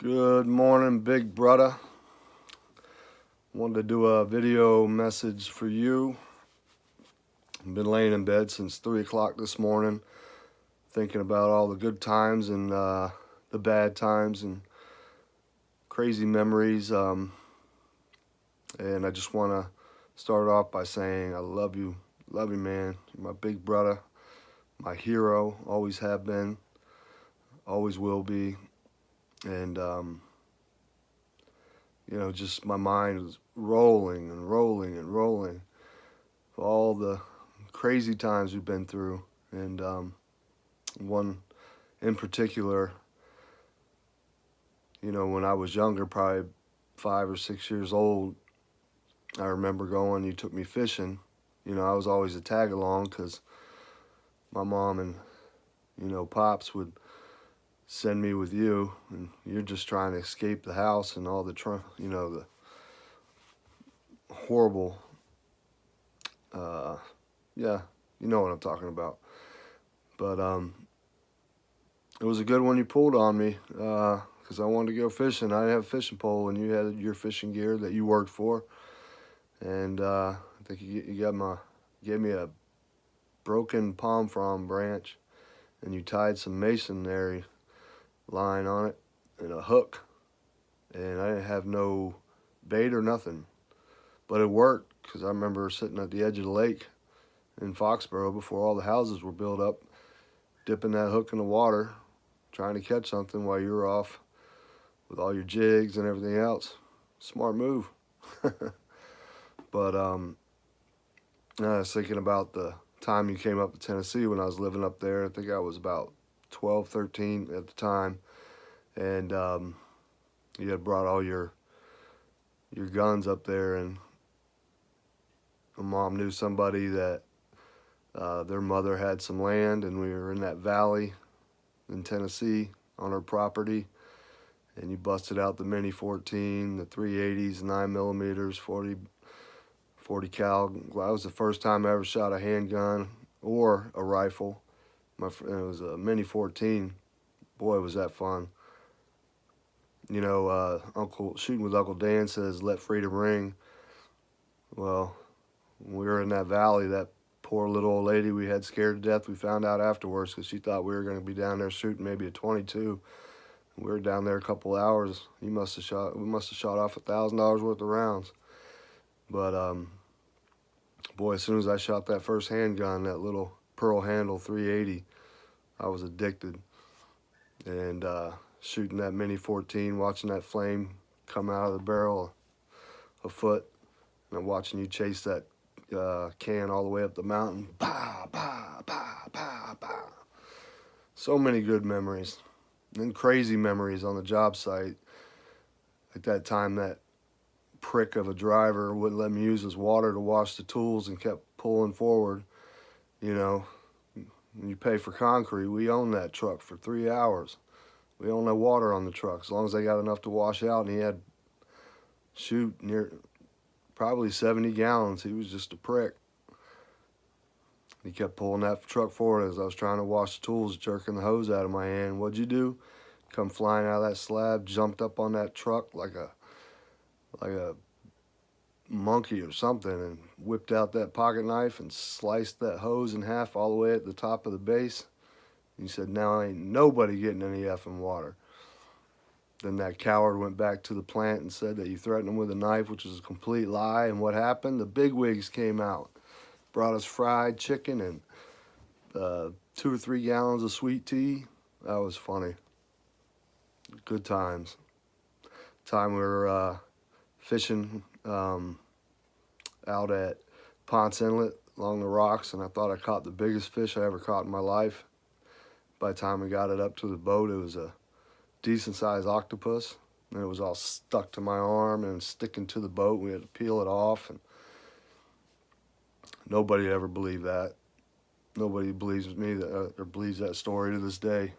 Good morning, Big Broda. Wanted to do a video message for you. I've been laying in bed since 3 o'clock this morning, thinking about all the good times and the bad times and crazy memories. And I just want to start off by saying I love you, man. You're my big brother, my hero. Always have been, always will be. And just my mind was rolling and rolling and rolling. All the crazy times we've been through, and one in particular, when I was younger, probably 5 or 6 years old, I remember going, you took me fishing. I was always a tag along because my mom and, Pops would send me with you, and you're just trying to escape the house and all the, the horrible, yeah, you know what I'm talking about. But it was a good one you pulled on me because I wanted to go fishing. I didn't have a fishing pole, and you had your fishing gear that you worked for. And I think you gave me a broken palm frond branch, and you tied some masonry line on it and a hook. And I didn't have no bait or nothing, but it worked because I remember sitting at the edge of the lake in Foxborough before all the houses were built up, dipping that hook in the water, trying to catch something while you were off with all your jigs and everything else. Smart move. But I was thinking about the time you came up to Tennessee when I was living up there. I think I was about 12, 13 at the time. And you had brought all your guns up there, and my mom knew somebody that their mother had some land, and we were in that valley in Tennessee on her property. And you busted out the Mini 14, the 380s, 9 millimeters, 40 cal. That was the first time I ever shot a handgun or a rifle. It was a Mini 14. Boy, was that fun. Shooting with Uncle Dan says, let freedom ring. Well, when we were in that valley, that poor little old lady we had scared to death, we found out afterwards because she thought we were going to be down there shooting maybe a 22. We were down there a couple hours. We must have shot off $1,000 worth of rounds. But boy, as soon as I shot that first handgun, that little pearl handle 380, I was addicted. And shooting that Mini 14, watching that flame come out of the barrel a foot, and I'm watching you chase that can all the way up the mountain. Bah, bah, bah, bah, bah. So many good memories. And crazy memories on the job site. At that time, that prick of a driver wouldn't let me use his water to wash the tools and kept pulling forward. When you pay for concrete, we owned that truck for 3 hours. We owned no water on the truck as long as they got enough to wash out, and he had near probably 70 gallons. He was just a prick. He kept pulling that truck forward as I was trying to wash the tools, jerking the hose out of my hand. What'd you do? Come flying out of that slab, jumped up on that truck like a monkey or something, and whipped out that pocket knife and sliced that hose in half all the way at the top of the base. He said, now ain't nobody getting any effing water. Then that coward went back to the plant and said that you threatened him with a knife, which was a complete lie. And what happened? The bigwigs came out, brought us fried chicken and 2 or 3 gallons of sweet tea. That was funny. Good times. Time we were fishing out at Ponce Inlet along the rocks, and I thought I caught the biggest fish I ever caught in my life. By the time we got it up to the boat, it was a decent-sized octopus, and it was all stuck to my arm and sticking to the boat. We had to peel it off, and nobody ever believed that. Nobody believes me or believes that story to this day.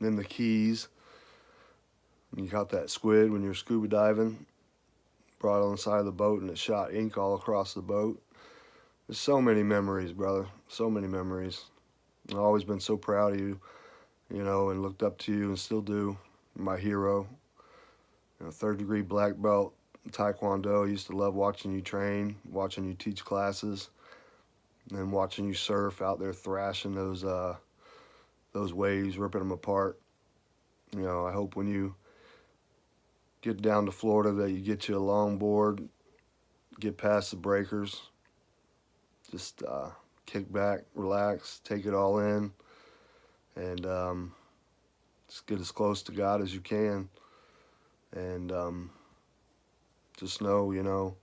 And then the Keys, you caught that squid when you're scuba diving, brought it on the side of the boat, and it shot ink all across the boat. There's so many memories, brother. So many memories. I've always been so proud of you, and looked up to you and still do. You're my hero. third-degree black belt in Taekwondo. I used to love watching you train, watching you teach classes, and then watching you surf out there thrashing those waves, ripping them apart. I hope when you get down to Florida that you get you a longboard, get past the breakers, just kick back, relax, take it all in, and just get as close to God as you can. And just know,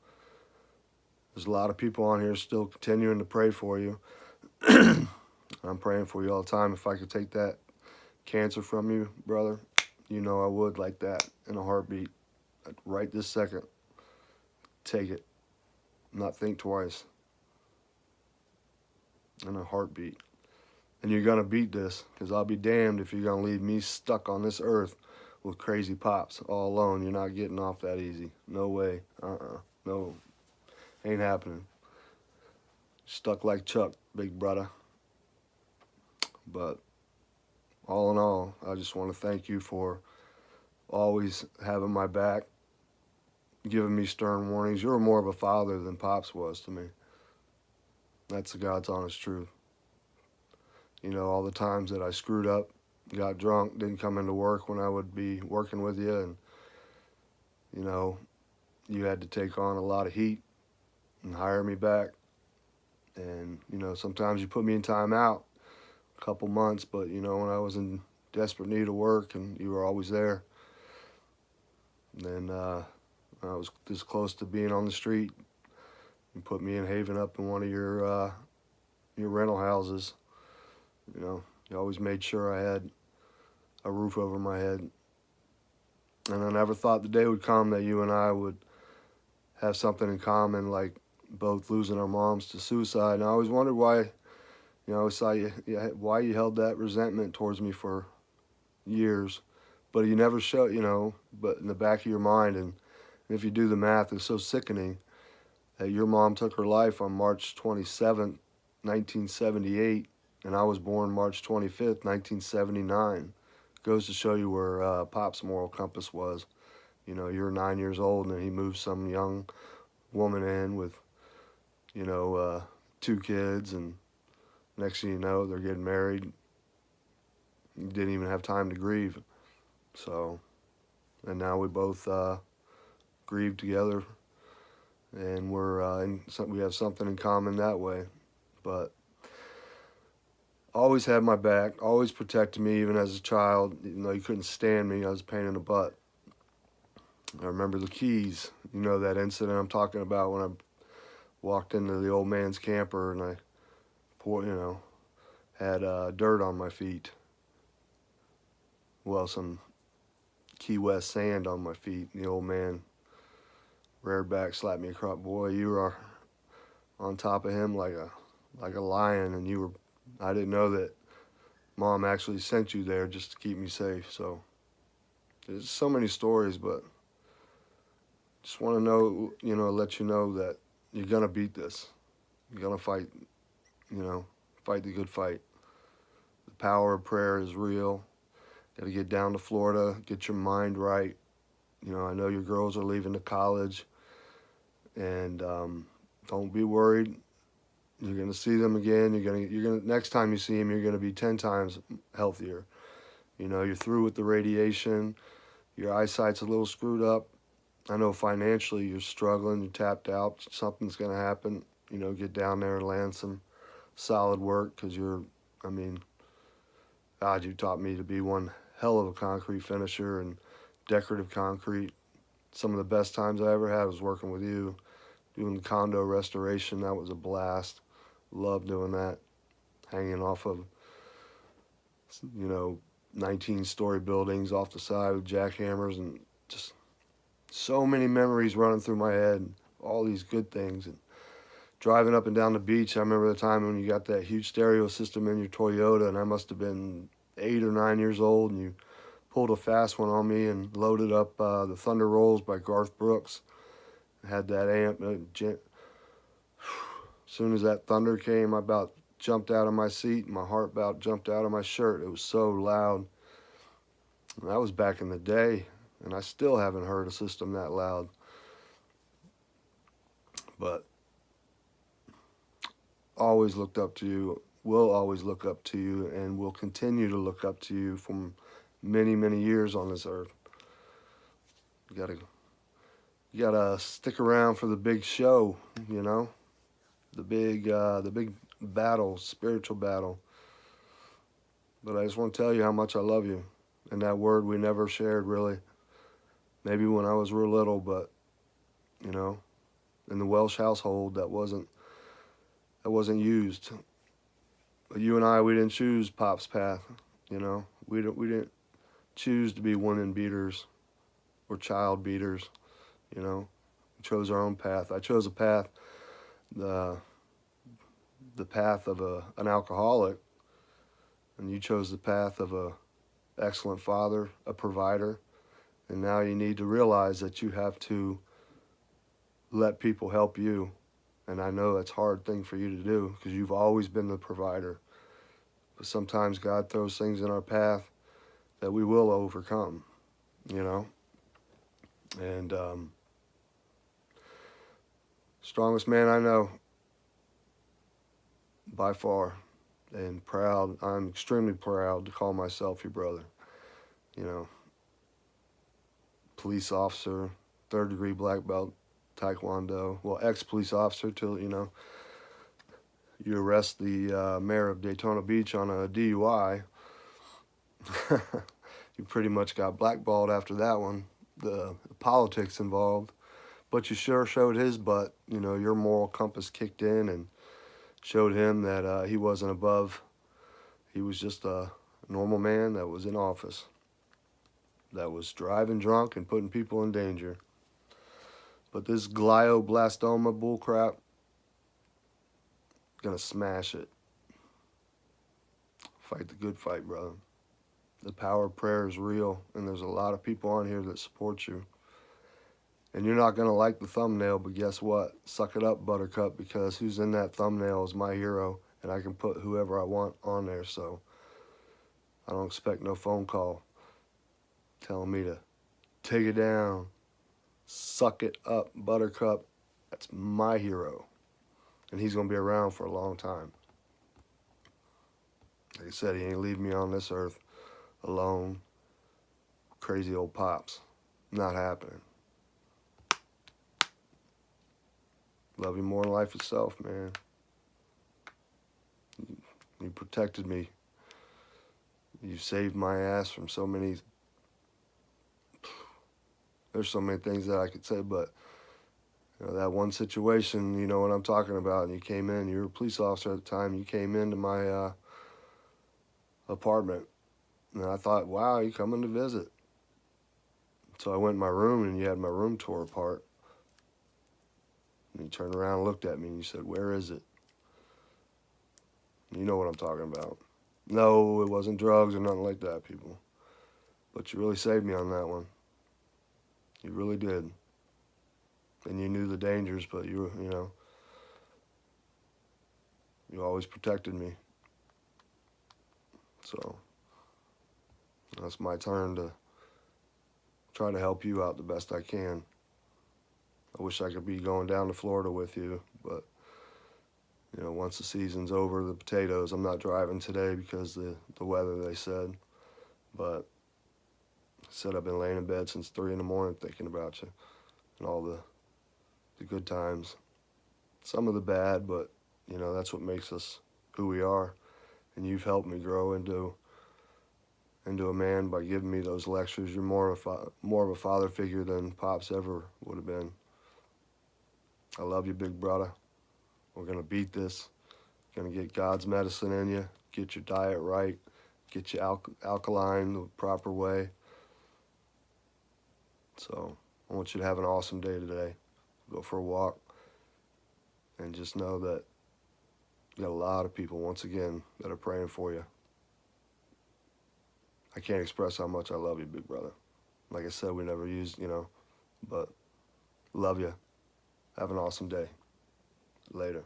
there's a lot of people on here still continuing to pray for you. I'm praying for you all the time. If I could take that cancer from you, brother, I would, like that, in a heartbeat. Right this second. Take it. Not think twice. In a heartbeat. And you're going to beat this, because I'll be damned if you're going to leave me stuck on this earth with crazy pops all alone. You're not getting off that easy. No way. No. Ain't happening. Stuck like Chuck, Big Broda. But all in all, I just want to thank you for always having my back, giving me stern warnings. You were more of a father than Pops was to me. That's the God's honest truth. All the times that I screwed up, got drunk, didn't come into work when I would be working with you, and, you had to take on a lot of heat and hire me back. And, sometimes you put me in timeout a couple months, but, when I was in desperate need of work and you were always there, then I was this close to being on the street. You put me in Haven up in one of your rental houses. You always made sure I had a roof over my head. And I never thought the day would come that you and I would have something in common, like both losing our moms to suicide. And I always wondered why, I always saw why you held that resentment towards me for years. But you never showed, but in the back of your mind. And if you do the math, it's so sickening that your mom took her life on March 27th, 1978, and I was born March 25th, 1979. Goes to show you where Pop's moral compass was. You're 9 years old, and he moved some young woman in with, 2 kids, and next thing you know, they're getting married. You didn't even have time to grieve. So, and now we both grieve together, and we have something in common that way. But always had my back, always protected me, even as a child. Even though you couldn't stand me, I was a pain in the butt. I remember the keys, that incident I'm talking about when I walked into the old man's camper and I had dirt on my feet. Well, some Key West sand on my feet. And the old man reared back, slapped me across. Boy, you were on top of him like a lion, and I didn't know that Mom actually sent you there just to keep me safe. So there's so many stories, but just want to know, let you know that you're gonna beat this. You're gonna fight, fight the good fight. The power of prayer is real. Got to get down to Florida, get your mind right. I know your girls are leaving to college, and don't be worried. You're gonna see them again. You're gonna next time you see them, you're gonna be 10 times healthier. You're through with the radiation. Your eyesight's a little screwed up. I know financially you're struggling. You're tapped out. Something's gonna happen. Get down there and land some solid work, because God, you taught me to be one hell of a concrete finisher and decorative concrete. Some of the best times I ever had was working with you, doing the condo restoration. That was a blast. Love doing that. Hanging off of, 19-story buildings off the side with jackhammers, and just so many memories running through my head. All these good things. And driving up and down the beach, I remember the time when you got that huge stereo system in your Toyota, and I must have been 8 or 9 years old, and you pulled a fast one on me and loaded up the Thunder Rolls by Garth Brooks. Had that amp. As soon as that thunder came, I about jumped out of my seat, and my heart about jumped out of my shirt. It was so loud. And that was back in the day. and I still haven't heard a system that loud. But always looked up to you, will always look up to you, and will continue to look up to you from many, many years on this earth. You gotta stick around for the big show, you know, the big battle, spiritual battle. But I just want to tell you how much I love you, and that word we never shared really. Maybe when I was real little, but you know, in the Welsh household, that wasn't used. But you and I, we didn't choose Pop's path. You know, we didn't choose to be women beaters or child beaters. You know, we chose our own path. I chose a path, the the path of an alcoholic, and you chose the path of a excellent father, a provider, and now you need to realize that you have to let people help you. And I know that's a hard thing for you to do because you've always been the provider. But sometimes God throws things in our path that we will overcome, you know. And strongest man I know by far, and proud. I'm extremely proud to call myself your brother. You know, police officer, third degree black belt, taekwondo. Well, ex-police officer till, you know, you arrest the mayor of Daytona Beach on a DUI. You pretty much got blackballed after that one. The politics involved. But you sure showed his butt. You know, your moral compass kicked in and showed him that he wasn't above. He was just a normal man that was in office, that was driving drunk and putting people in danger. But this glioblastoma bullcrap, gonna smash it. Fight the good fight, brother. The power of prayer is real, and there's a lot of people on here that support you. And you're not gonna like the thumbnail, but guess what? Suck it up, Buttercup, because who's in that thumbnail is my hero, and I can put whoever I want on there, so I don't expect no phone call telling me to take it down. Suck it up, Buttercup. That's my hero. And he's going to be around for a long time. Like I said, he ain't leaving me on this earth alone. Crazy old Pops. Not happening. Love you more than life itself, man. You protected me. You saved my ass from so many... There's so many things that I could say, but you know, that one situation, you know what I'm talking about, and you came in, you were a police officer at the time, you came into my apartment, and I thought, wow, you coming to visit. So I went in my room, and you had my room tore apart. And you turned around and looked at me, and you said, where is it? You know what I'm talking about. No, it wasn't drugs or nothing like that, people. But you really saved me on that one. You really did. And you knew the dangers, but you know, you always protected me. So that's my turn to try to help you out the best I can. I wish I could be going down to Florida with you, but you know, once the season's over, the potatoes, I'm not driving today because the weather, they said. But I said I've been laying in bed since 3 in the morning thinking about you and all the good times. Some of the bad, but you know, that's what makes us who we are. And you've helped me grow into a man by giving me those lectures. You're more of a father figure than Pops ever would have been. I love you, Big Broda. We're gonna beat this. Gonna get God's medicine in you. Get your diet right. Get you alkaline the proper way. So I want you to have an awesome day today. Go for a walk. And just know that you got a lot of people, once again, that are praying for you. I can't express how much I love you, big brother. Like I said, we never used, you know, but love you. Have an awesome day. Later.